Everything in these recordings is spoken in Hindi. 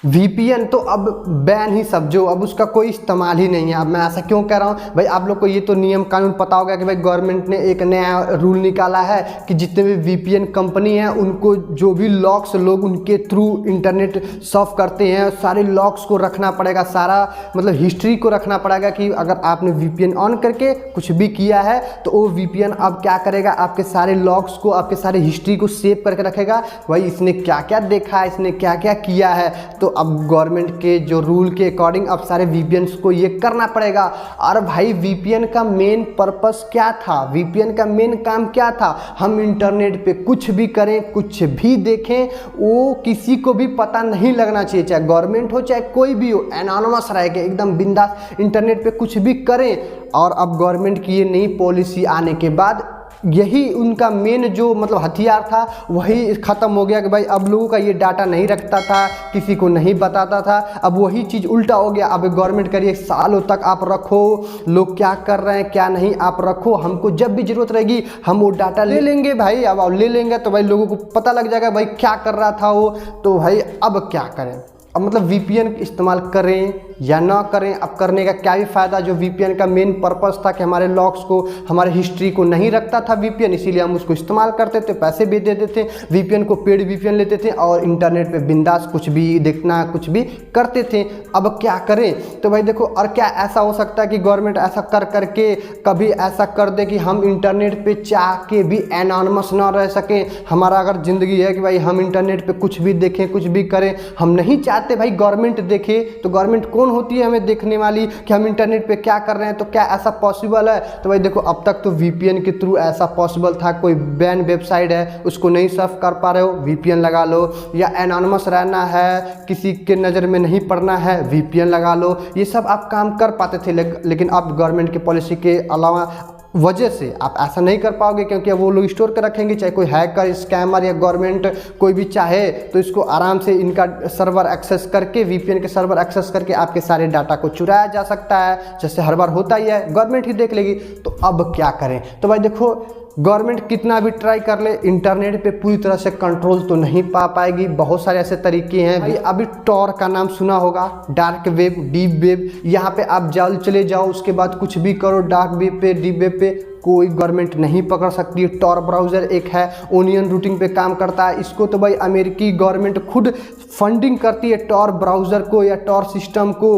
वीपीएन तो अब बैन ही समझो, अब उसका कोई इस्तेमाल ही नहीं है। अब मैं ऐसा क्यों कह रहा हूँ भाई, आप लोग को ये तो नियम कानून पता होगा कि भाई गवर्नमेंट ने एक नया रूल निकाला है कि जितने भी वीपीएन कंपनी है उनको जो भी लॉक्स लोग उनके थ्रू इंटरनेट सर्फ करते हैं सारे लॉक्स को रखना पड़ेगा, सारा मतलब हिस्ट्री को रखना पड़ेगा कि अगर आपने वीपीएन ऑन करके कुछ भी किया है तो वो वीपीएन अब क्या करेगा, आपके सारे लॉक्स को, आपके सारे हिस्ट्री को सेव करके रखेगा भाई इसने क्या क्या देखा है, इसने क्या क्या किया है। तो अब गवर्नमेंट के जो रूल के अकॉर्डिंग अब सारे वीपीएन को ये करना पड़ेगा। और भाई वीपीएन का मेन पर्पस क्या था, वीपीएन का मेन काम क्या था, हम इंटरनेट पे कुछ भी करें कुछ भी देखें वो किसी को भी पता नहीं लगना चाहिए, चाहे गवर्नमेंट हो चाहे कोई भी हो, एनोनिमस रह के एकदम बिंदास इंटरनेट पे कुछ भी करें। और अब गवर्नमेंट की ये नई पॉलिसी आने के बाद यही उनका मेन जो मतलब हथियार था वही ख़त्म हो गया कि भाई अब लोगों का ये डाटा नहीं रखता था, किसी को नहीं बताता था, अब वही चीज़ उल्टा हो गया। अब गवर्नमेंट करिए सालों तक आप रखो, लोग क्या कर रहे हैं क्या नहीं आप रखो, हमको जब भी ज़रूरत रहेगी हम वो डाटा ले लेंगे भाई। अब ले लेंगे तो भाई लोगों को पता लग जाएगा भाई क्या कर रहा था वो, तो भाई अब क्या करें। अब मतलब वीपीएन इस्तेमाल करें या ना करें, अब करने का क्या भी फ़ायदा। जो वीपीएन का मेन पर्पस था कि हमारे लॉग्स को, हमारे हिस्ट्री को नहीं रखता था वीपीएन, इसीलिए हम उसको इस्तेमाल करते थे, पैसे भी देते थे, वीपीएन को पेड वीपीएन लेते थे और इंटरनेट पे बिंदास कुछ भी देखना कुछ भी करते थे। अब क्या करें, तो भाई देखो, और क्या ऐसा हो सकता है कि गवर्नमेंट ऐसा कर करके कभी ऐसा कर दे कि हम इंटरनेट पे चाह के भी एनोनिमस ना रह सकें। हमारा अगर ज़िंदगी है कि भाई हम इंटरनेट पे कुछ भी देखें कुछ भी करें, हम नहीं चाहते भाई गवर्नमेंट देखे, तो गवर्नमेंट कौन होती है हमें देखने वाली कि हम इंटरनेट पे क्या कर रहे हैं, तो क्या ऐसा पॉसिबल है। तो भाई देखो, अब तक तो वीपीएन के थ्रू ऐसा पॉसिबल था, कोई बैन वेबसाइट है उसको नहीं सर्फ कर पा रहे हो वीपीएन लगा लो, या एनोनिमस रहना है किसी के नज़र में नहीं पड़ना है वीपीएन लगा लो, ये सब आप काम कर पाते थे। लेकिन अब गवर्नमेंट की पॉलिसी के अलावा वजह से आप ऐसा नहीं कर पाओगे, क्योंकि अब वो लोग स्टोर कर रखेंगे, चाहे कोई हैकर स्कैमर या गवर्नमेंट कोई भी चाहे तो इसको आराम से इनका सर्वर एक्सेस करके, वीपीएन के सर्वर एक्सेस करके आपके सारे डाटा को चुराया जा सकता है, जैसे हर बार होता ही है, गवर्नमेंट ही देख लेगी। तो अब क्या करें, तो भाई देखो गवर्नमेंट कितना भी ट्राई कर ले इंटरनेट पे पूरी तरह से कंट्रोल तो नहीं पा पाएगी। बहुत सारे ऐसे तरीके हैं भाई, अभी टॉर का नाम सुना होगा, डार्क वेब, डीप वेब, यहाँ पे आप चले जाओ, उसके बाद कुछ भी करो डार्क वेब पे, डीप वेब पे, कोई गवर्नमेंट नहीं पकड़ सकती है। टॉर ब्राउज़र एक है, ओनियन रूटिंग पे काम करता है, इसको तो भाई अमेरिकी गवर्नमेंट खुद फंडिंग करती है टॉर ब्राउज़र को या टॉर सिस्टम को,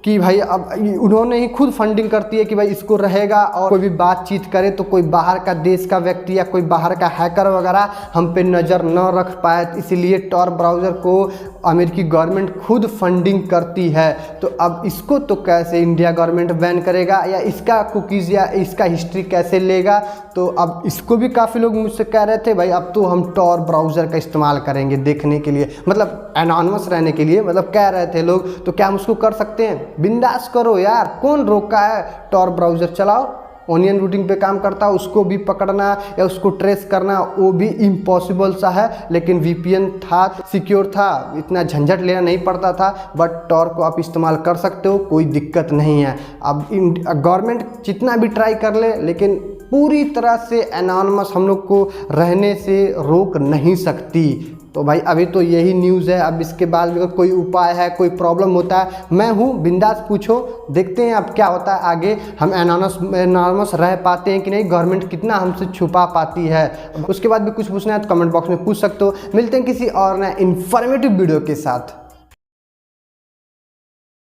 कि भाई अब उन्होंने ही खुद फंडिंग करती है कि भाई इसको रहेगा, और कोई भी बातचीत करे तो कोई बाहर का देश का व्यक्ति या कोई बाहर का हैकर वगैरह हम पे नज़र न रख पाए, इसलिए टॉर ब्राउज़र को अमेरिकी गवर्नमेंट खुद फंडिंग करती है। तो अब इसको तो कैसे इंडिया गवर्नमेंट बैन करेगा, या इसका कुकीज़ या इसका हिस्ट्री कैसे लेगा। तो अब इसको भी काफ़ी लोग मुझसे कह रहे थे भाई अब तो हम टॉर ब्राउज़र का इस्तेमाल करेंगे देखने के लिए, मतलब एनोनिमस रहने के लिए, मतलब कह रहे थे लोग। तो क्या हम उसको कर सकते हैं, बिंदास करो यार, कौन रोका है, टॉर ब्राउज़र चलाओ, ओनियन रूटिंग पे काम करता है, उसको भी पकड़ना या उसको ट्रेस करना वो भी इम्पॉसिबल सा है। लेकिन वीपीएन था, सिक्योर था, इतना झंझट लेना नहीं पड़ता था, बट टॉर को आप इस्तेमाल कर सकते हो, कोई दिक्कत नहीं है। अब गवर्नमेंट जितना भी ट्राई कर ले लेकिन पूरी तरह से एनोनिमस हम लोग को रहने से रोक नहीं सकती। तो भाई अभी तो यही न्यूज़ है, अब इसके बाद भी अगर कोई उपाय है, कोई प्रॉब्लम होता है, मैं हूँ, बिंदास पूछो, देखते हैं अब क्या होता है आगे, हम एनोनिमस रह पाते हैं कि नहीं, गवर्नमेंट कितना हमसे छुपा पाती है। उसके बाद भी कुछ पूछना है तो कमेंट बॉक्स में पूछ सकते हो। मिलते हैं किसी और नए इन्फॉर्मेटिव वीडियो के साथ।